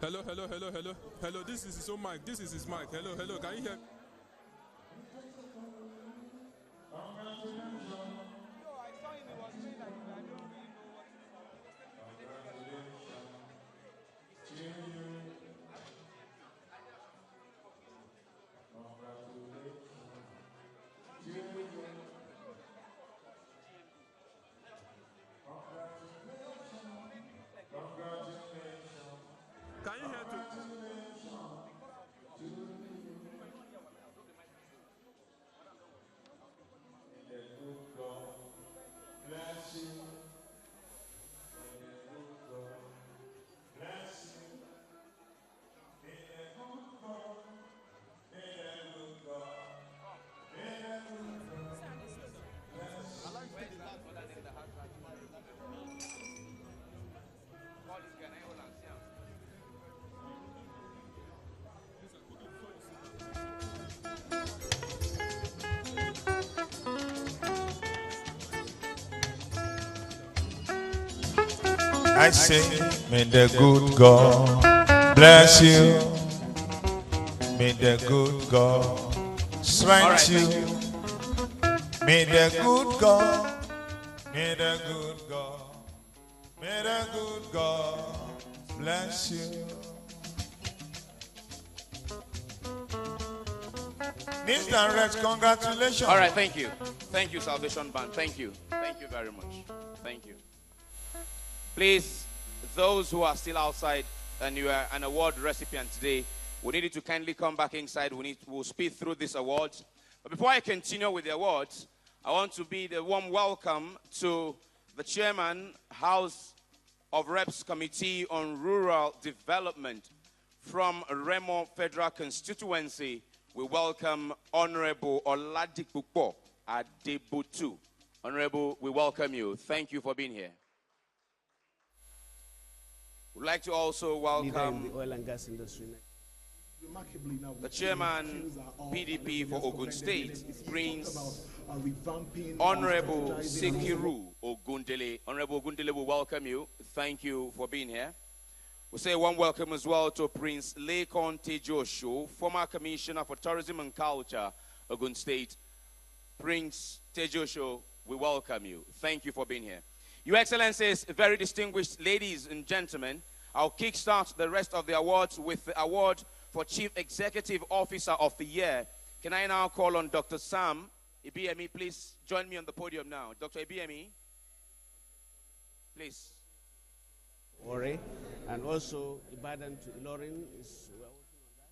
Hello, hello, hello, hello. Hello, this is his own mic. This is his mic. Hello, hello, can you hear? No, I saw him. He was saying that I don't really know Can you hear too? I say, may the good God bless you. May the good God strengthen you. May the good God, may the good God, may the good God bless you. Newsdirect, congratulations. All right, thank you. Thank you, Salvation Band. Thank you. Thank you very much. Thank you. Please, those who are still outside and you are an award recipient today, we need you to kindly come back inside. We'll speed through these awards. But before I continue with the awards, I want to be the warm welcome to the Chairman, House of Reps Committee on Rural Development from Remo Federal Constituency. We welcome Honorable Oladipupo Adebutu. Honorable, we welcome you. Thank you for being here. We'd like to also welcome the oil and gas industry. the Chairman, PDP for Ogun State, Prince Honorable Sekiru Ogundele. Honorable Ogundele, we welcome you. Thank you for being here. We say one welcome as well to Prince Lekon Tejosho, former Commissioner for Tourism and Culture, Ogun State. Prince Tejosho, we welcome you. Thank you for being here. Your Excellencies, very distinguished ladies and gentlemen, I'll kickstart the rest of the awards with the award for Chief Executive Officer of the Year. Can I now call on Dr. Sam Ibiemi? Please join me on the podium now. Dr. Ibiemi, please. Ore, and also Ibadan to Ilorin is we are working on that.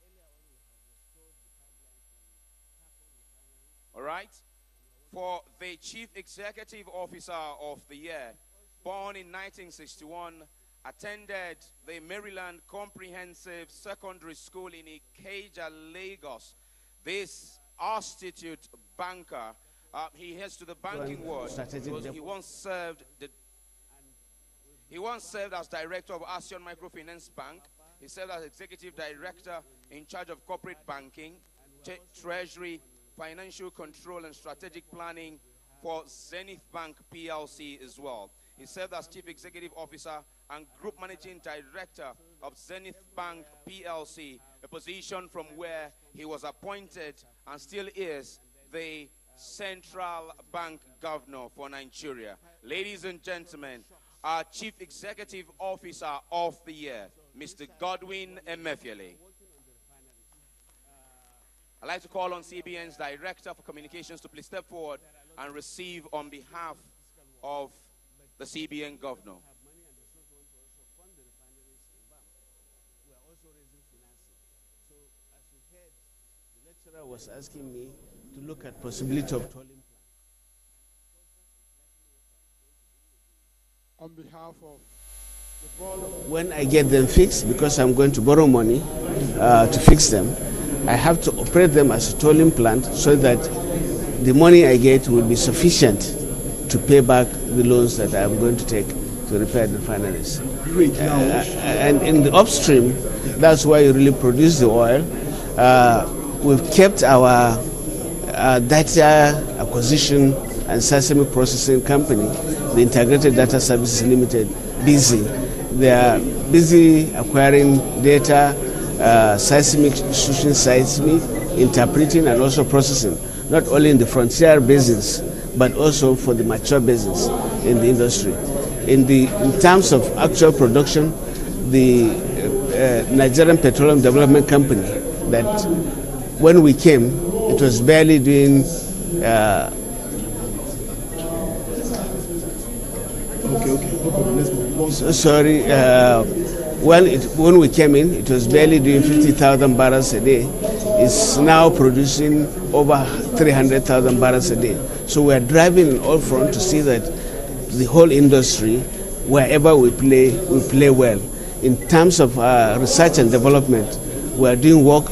Earlier on, we have restored the pipeline from All right. For the Chief Executive Officer of the Year, born in 1961, attended the Maryland Comprehensive Secondary School in Ikeja, Lagos. This astute banker, he heads to the banking world. He once served as director of ASEAN Microfinance Bank. He served as executive director in charge of corporate banking, treasury, financial control and strategic planning for Zenith Bank PLC as well. He served as chief executive officer and group managing director of Zenith Bank PLC, a position from where he was appointed and still is the central bank governor for Nigeria. Ladies and gentlemen, our chief executive officer of the year, Mr. Godwin Emefiele. I'd like to call on CBN's Director for Communications to please step forward and receive on behalf of the CBN Governor. The lecturer was asking me to look at possibility of tolling plan. on behalf of the board. When I get them fixed, because I'm going to borrow money to fix them, I have to operate them as a tolling plant so that the money I get will be sufficient to pay back the loans that I'm going to take to repair the refineries. Great. And in the upstream, that's why you really produce the oil. We've kept our data acquisition and seismic processing company, the Integrated Data Services Limited, busy They are busy acquiring data, seismic, interpreting, and also processing, not only in the frontier basins, but also for the mature basins in the industry. In terms of actual production, the Nigerian Petroleum Development Company, that when we came, it was barely doing when we came in, it was barely doing 50,000 barrels a day. It's now producing over 300,000 barrels a day. So we are driving in all fronts to see that the whole industry, wherever we play well. In terms of research and development, we are doing work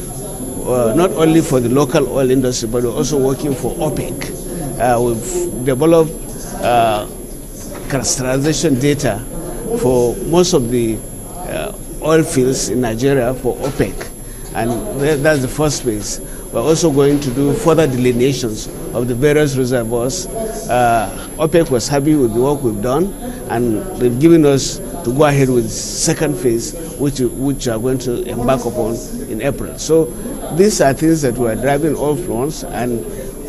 not only for the local oil industry, but we're also working for OPEC. We've developed characterization data for most of the oil fields in Nigeria for OPEC, and that's the first phase. We're also going to do further delineations of the various reservoirs. OPEC was happy with the work we've done, and they've given us to go ahead with the second phase, which are going to embark upon in April. So these are things that we are driving all fronts, and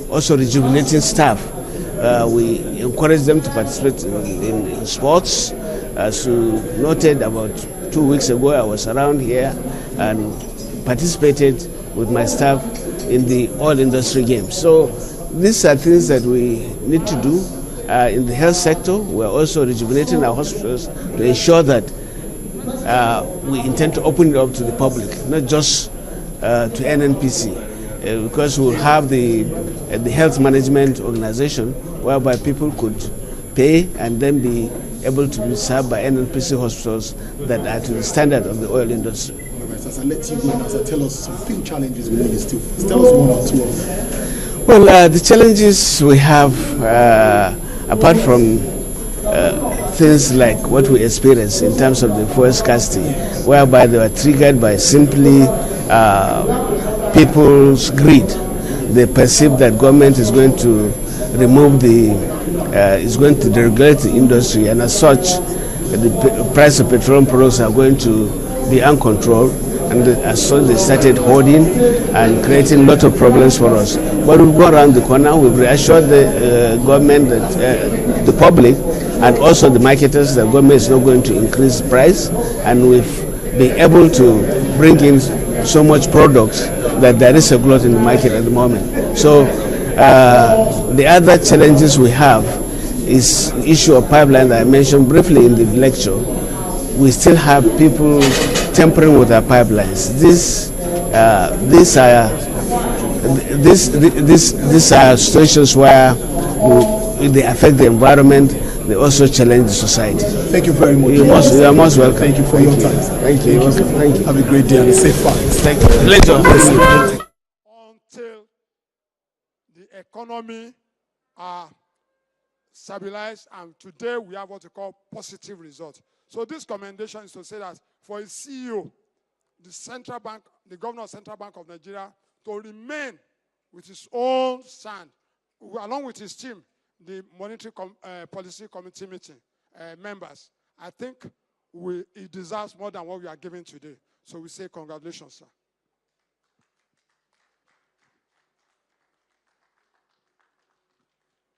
also rejuvenating staff. We encourage them to participate in sports. As you noted, about 2 weeks ago, I was around here and participated with my staff in the oil industry games. So these are things that we need to do. In the health sector, we're also rejuvenating our hospitals to ensure that we intend to open it up to the public, not just to NNPC, because we'll have the health management organization whereby people could pay and then be able to be served by NNPC hospitals that are to the standard of the oil industry. As I let you go, and as I tell us some few challenges we need to tell us one or two of them. Well, the challenges we have, apart from things like what we experience in terms of the fuel scarcity, whereby they were triggered by simply people's greed. They perceive that government is going to remove is going to deregulate the industry, and as such, the price of petroleum products are going to be uncontrolled, and as such they started hoarding and creating a lot of problems for us. But we've gone around the corner. We've reassured the government, that the public, and also the marketers, that government is not going to increase the price, and we've been able to bring in so much products that there is a glut in the market at the moment. So the other challenges we have is the issue of pipeline that I mentioned briefly in the lecture. We still have people tampering with our pipelines. These are situations where they affect the environment. They also challenge the society. Thank you very much. You are most welcome. Thank you for your time. Thank you. Thank you. Have a great day and a safe flight. Thank you. Pleasure. Until the economy are stabilized, and today we have what we call positive results. So this commendation is to say that for a CEO, the central bank, the governor of Central Bank of Nigeria, to remain with his own stand, along with his team, the Monetary Policy Committee meeting members, I think he deserves more than what we are giving today. So we say congratulations, sir.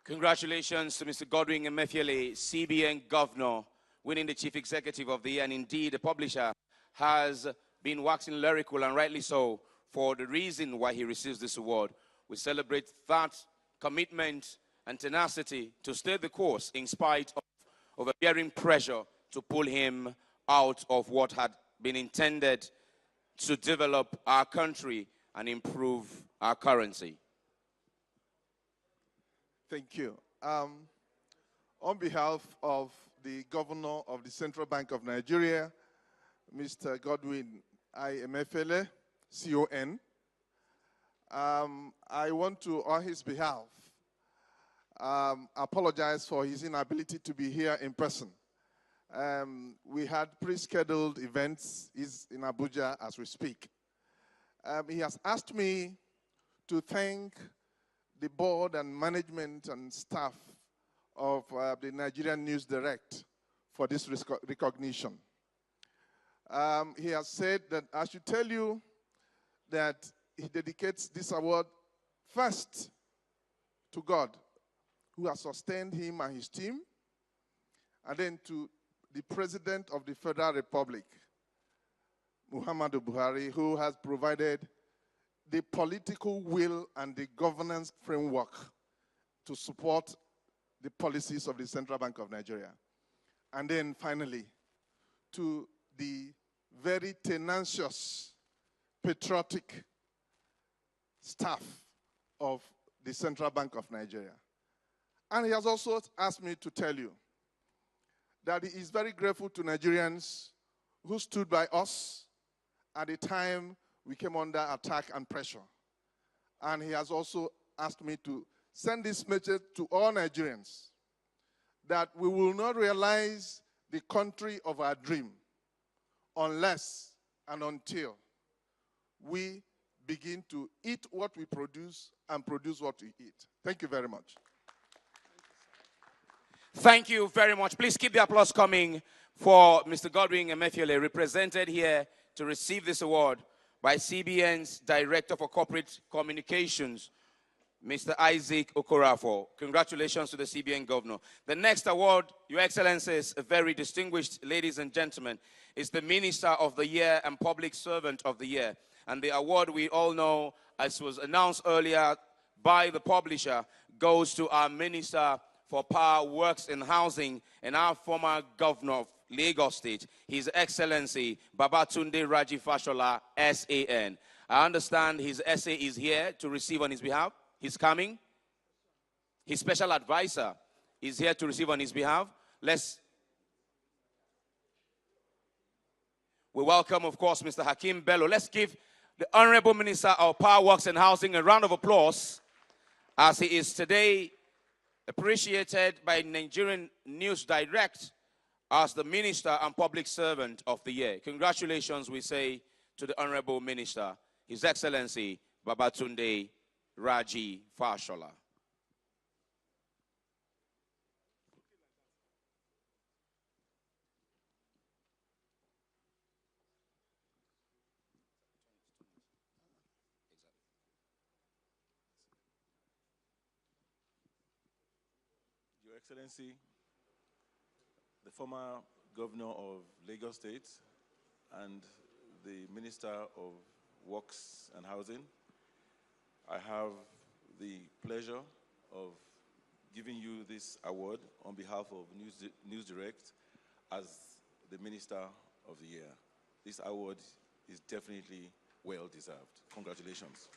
Congratulations to Mr. Godwin Emefiele, CBN Governor, winning the Chief Executive of the Year. And indeed, the publisher has been waxing lyrical, and rightly so, for the reason why he receives this award. We celebrate that commitment and tenacity to stay the course in spite of overbearing pressure to pull him out of what had been intended to develop our country and improve our currency. Thank you. On behalf of the Governor of the Central Bank of Nigeria, Mr. Godwin Emefiele, CON, I want to, on his behalf, apologize for his inability to be here in person. We had pre-scheduled events. He's in Abuja as we speak. He has asked me to thank the board and management and staff of the Nigerian Newsdirect for this recognition. He has said that I should tell you that he dedicates this award first to God, who has sustained him and his team, and then to the President of the Federal Republic, Muhammadu Buhari, who has provided the political will and the governance framework to support the policies of the Central Bank of Nigeria. And then finally, to the very tenacious, patriotic staff of the Central Bank of Nigeria. And he has also asked me to tell you that he is very grateful to Nigerians who stood by us at the time we came under attack and pressure. And he has also asked me to send this message to all Nigerians that we will not realize the country of our dream unless and until we begin to eat what we produce and produce what we eat. Thank you very much. Thank you very much. Please keep the applause coming for Mr. Godwin Emefiele, represented here to receive this award by CBN's Director for Corporate Communications, Mr. Isaac Okorafor. Congratulations to the CBN Governor. The next award, Your Excellencies, very distinguished ladies and gentlemen, is the Minister of the Year and Public Servant of the Year. And the award, we all know, as was announced earlier by the publisher, goes to our Minister for Power, Works and Housing and our former Governor of Lagos State, His Excellency Babatunde Raji Fashola, SAN. I understand his SA is here to receive on his behalf. He's coming. His special advisor is here to receive on his behalf. We welcome, of course, Mr. Hakeem Bello. Let's give the Honorable Minister of Power, Works and Housing a round of applause, as he is today appreciated by Nigerian Newsdirect as the Minister and Public Servant of the Year. Congratulations, we say, to the Honorable Minister, His Excellency Babatunde Raji Fashola. Your Excellency, the former Governor of Lagos State and the Minister of Works and Housing, I have the pleasure of giving you this award on behalf of Newsdirect as the Minister of the Year. This award is definitely well deserved. Congratulations.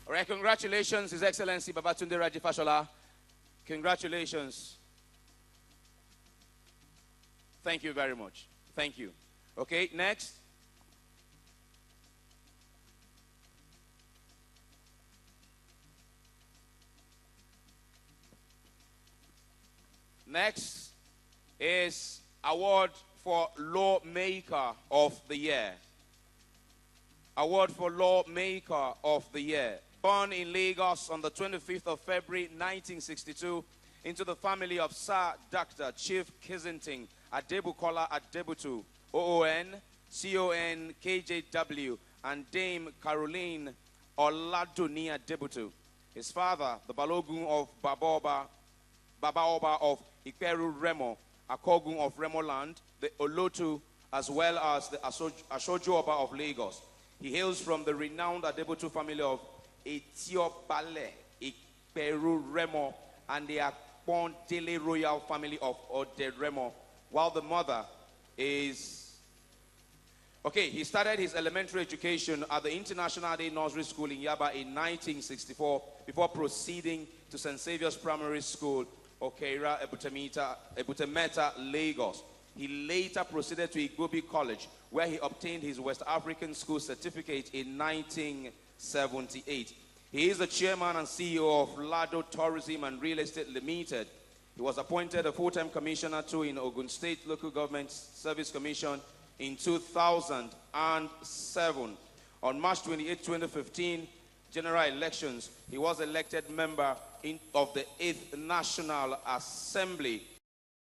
All right, congratulations, His Excellency Babatunde Raji Fashola. Congratulations. Thank you very much. Thank you. Okay, next. Next is award for Lawmaker of the Year. Award for Lawmaker of the Year. Born in Lagos on the 25th of February 1962 into the family of Sir Dr. Chief Kizzenting Adebukola Adebutu, OON, CON, KJW, and Dame Caroline Oladuni Adebutu. His father, the Balogun of Baba Oba of Ikperu Remo, Akogun of Remo Land, the Olotu, as well as the Ashoju Oba of Lagos. He hails from the renowned Adebutu family of Etiopale, Ikperu Remo, and the Akpon Dele royal family of Ode Remo, while the mother is... Okay, he started his elementary education at the International Day Nursery School in Yaba in 1964 before proceeding to St. Saviour's Primary School, Okeira, Ebutemeta, Lagos. He later proceeded to Igbobi College, where he obtained his West African School certificate in 1978. He is the chairman and CEO of Lado Tourism and Real Estate Limited. He was appointed a full-time commissioner too in Ogun State Local Government Service Commission in 2007. On March 28, 2015, general elections, he was elected member of the 8th National Assembly